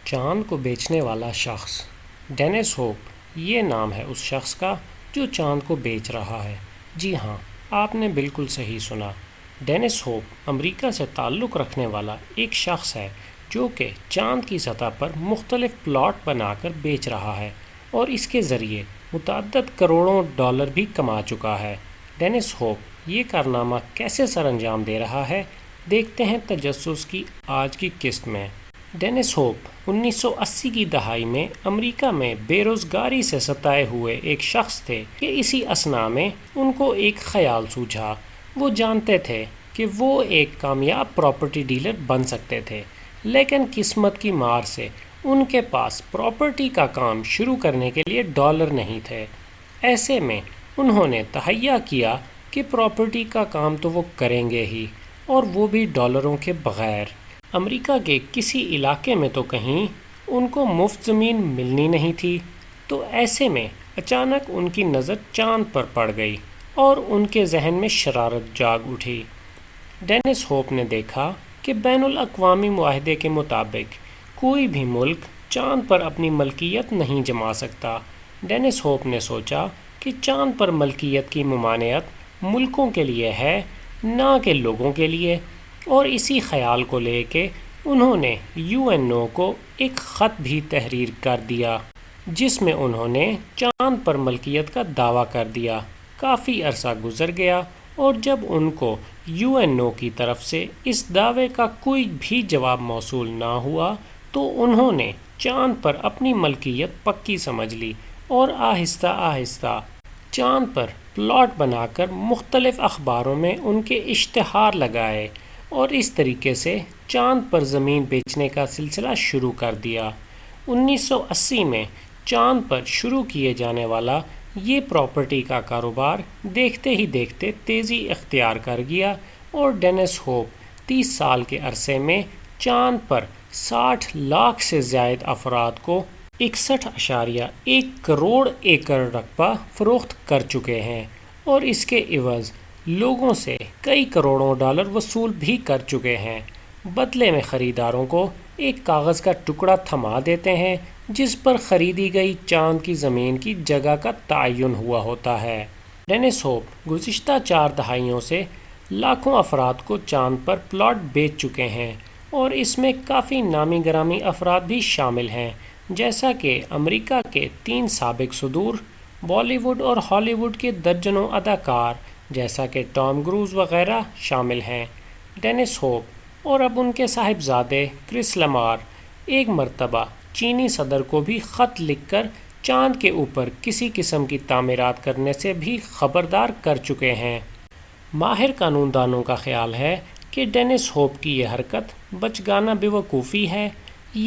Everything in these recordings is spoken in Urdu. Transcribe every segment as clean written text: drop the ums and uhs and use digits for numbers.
چاند کو بیچنے والا شخص ڈینس ہوپ یہ نام ہے اس شخص کا جو چاند کو بیچ رہا ہے۔ جی ہاں، آپ نے بالکل صحیح سنا۔ ڈینس ہوپ امریکہ سے تعلق رکھنے والا ایک شخص ہے جو کہ چاند کی سطح پر مختلف پلاٹ بنا کر بیچ رہا ہے اور اس کے ذریعے متعدد کروڑوں ڈالر بھی کما چکا ہے۔ ڈینس ہوپ یہ کارنامہ کیسے سر انجام دے رہا ہے، دیکھتے ہیں تجسس کی آج کی قسط میں۔ ڈینس ہوپ 1980 کی دہائی میں امریکہ میں بے روزگاری سے ستائے ہوئے ایک شخص تھے کہ اسی اثنا میں ان کو ایک خیال سوجھا۔ وہ جانتے تھے کہ وہ ایک کامیاب پراپرٹی ڈیلر بن سکتے تھے، لیکن قسمت کی مار سے ان کے پاس پراپرٹی کا کام شروع کرنے کے لیے ڈالر نہیں تھے۔ ایسے میں انہوں نے تہیہ کیا کہ پراپرٹی کا کام تو وہ کریں گے ہی، اور وہ بھی ڈالروں کے بغیر۔ امریکہ کے کسی علاقے میں تو کہیں ان کو مفت زمین ملنی نہیں تھی، تو ایسے میں اچانک ان کی نظر چاند پر پڑ گئی اور ان کے ذہن میں شرارت جاگ اٹھی۔ ڈینس ہوپ نے دیکھا کہ بین الاقوامی معاہدے کے مطابق کوئی بھی ملک چاند پر اپنی ملکیت نہیں جما سکتا۔ ڈینس ہوپ نے سوچا کہ چاند پر ملکیت کی ممانعت ملکوں کے لیے ہے، نہ کہ لوگوں کے لیے، اور اسی خیال کو لے کے انہوں نے UNO کو ایک خط بھی تحریر کر دیا جس میں انہوں نے چاند پر ملکیت کا دعویٰ کر دیا۔ کافی عرصہ گزر گیا اور جب ان کو UNO کی طرف سے اس دعوے کا کوئی بھی جواب موصول نہ ہوا تو انہوں نے چاند پر اپنی ملکیت پکی سمجھ لی اور آہستہ آہستہ چاند پر پلاٹ بنا کر مختلف اخباروں میں ان کے اشتہار لگائے اور اس طریقے سے چاند پر زمین بیچنے کا سلسلہ شروع کر دیا۔ 1980 میں چاند پر شروع کیے جانے والا یہ پراپرٹی کا کاروبار دیکھتے ہی دیکھتے تیزی اختیار کر گیا اور ڈینس ہوپ 30 سال کے عرصے میں چاند پر 60 لاکھ سے زائد افراد کو 61.1 کروڑ ایکڑ رقبہ فروخت کر چکے ہیں اور اس کے عوض لوگوں سے کئی کروڑوں ڈالر وصول بھی کر چکے ہیں۔ بدلے میں خریداروں کو ایک کاغذ کا ٹکڑا تھما دیتے ہیں جس پر خریدی گئی چاند کی زمین کی جگہ کا تعین ہوا ہوتا ہے۔ ڈینس ہوپ گزشتہ 4 دہائیوں سے لاکھوں افراد کو چاند پر پلاٹ بیچ چکے ہیں اور اس میں کافی نامی گرامی افراد بھی شامل ہیں، جیسا کہ امریکہ کے 3 سابق صدور، بالی ووڈ اور ہالی ووڈ کے درجنوں اداکار جیسا کہ ٹام کروز وغیرہ شامل ہیں۔ ڈینس ہوپ اور اب ان کے صاحبزادے کرس لمار ایک مرتبہ چینی صدر کو بھی خط لکھ کر چاند کے اوپر کسی قسم کی تعمیرات کرنے سے بھی خبردار کر چکے ہیں۔ ماہر قانون دانوں کا خیال ہے کہ ڈینس ہوپ کی یہ حرکت بچگانہ بیوقوفی ہے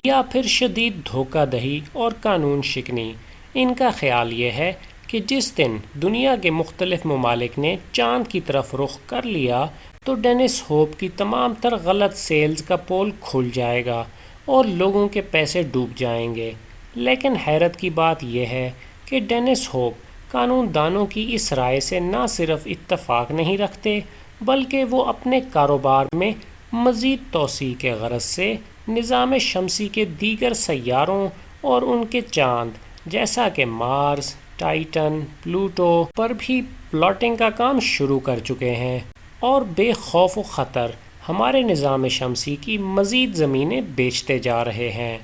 یا پھر شدید دھوکہ دہی اور قانون شکنی۔ ان کا خیال یہ ہے کہ جس دن دنیا کے مختلف ممالک نے چاند کی طرف رخ کر لیا تو ڈینس ہوپ کی تمام تر غلط سیلز کا پول کھل جائے گا اور لوگوں کے پیسے ڈوب جائیں گے۔ لیکن حیرت کی بات یہ ہے کہ ڈینس ہوپ قانون دانوں کی اس رائے سے نہ صرف اتفاق نہیں رکھتے بلکہ وہ اپنے کاروبار میں مزید توسیع کے غرض سے نظام شمسی کے دیگر سیاروں اور ان کے چاند جیسا کہ مارس، ٹائٹن، پلوٹو پر بھی پلاٹنگ کا کام شروع کر چکے ہیں اور بے خوف و خطر ہمارے نظام شمسی کی مزید زمینیں بیچتے جا رہے ہیں۔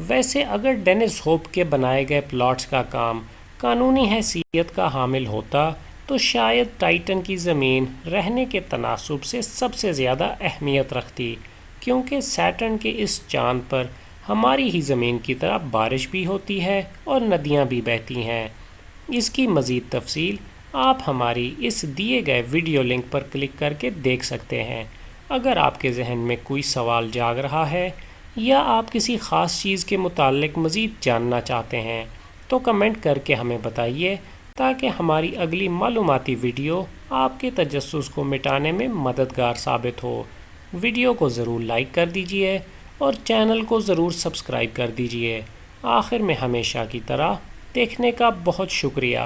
ویسے اگر ڈینس ہوپ کے بنائے گئے پلاٹس کا کام قانونی حیثیت کا حامل ہوتا تو شاید ٹائٹن کی زمین رہنے کے تناسب سے سب سے زیادہ اہمیت رکھتی، کیونکہ سیٹرن کے اس چاند پر ہماری ہی زمین کی طرح بارش بھی ہوتی ہے اور ندیاں بھی بہتی ہیں۔ اس کی مزید تفصیل آپ ہماری اس دیے گئے ویڈیو لنک پر کلک کر کے دیکھ سکتے ہیں۔ اگر آپ کے ذہن میں کوئی سوال جاگ رہا ہے یا آپ کسی خاص چیز کے متعلق مزید جاننا چاہتے ہیں تو کمنٹ کر کے ہمیں بتائیے تاکہ ہماری اگلی معلوماتی ویڈیو آپ کے تجسس کو مٹانے میں مددگار ثابت ہو۔ ویڈیو کو ضرور لائک کر دیجئے اور چینل کو ضرور سبسکرائب کر دیجئے۔ آخر میں ہمیشہ کی طرح دیکھنے کا بہت شکریہ۔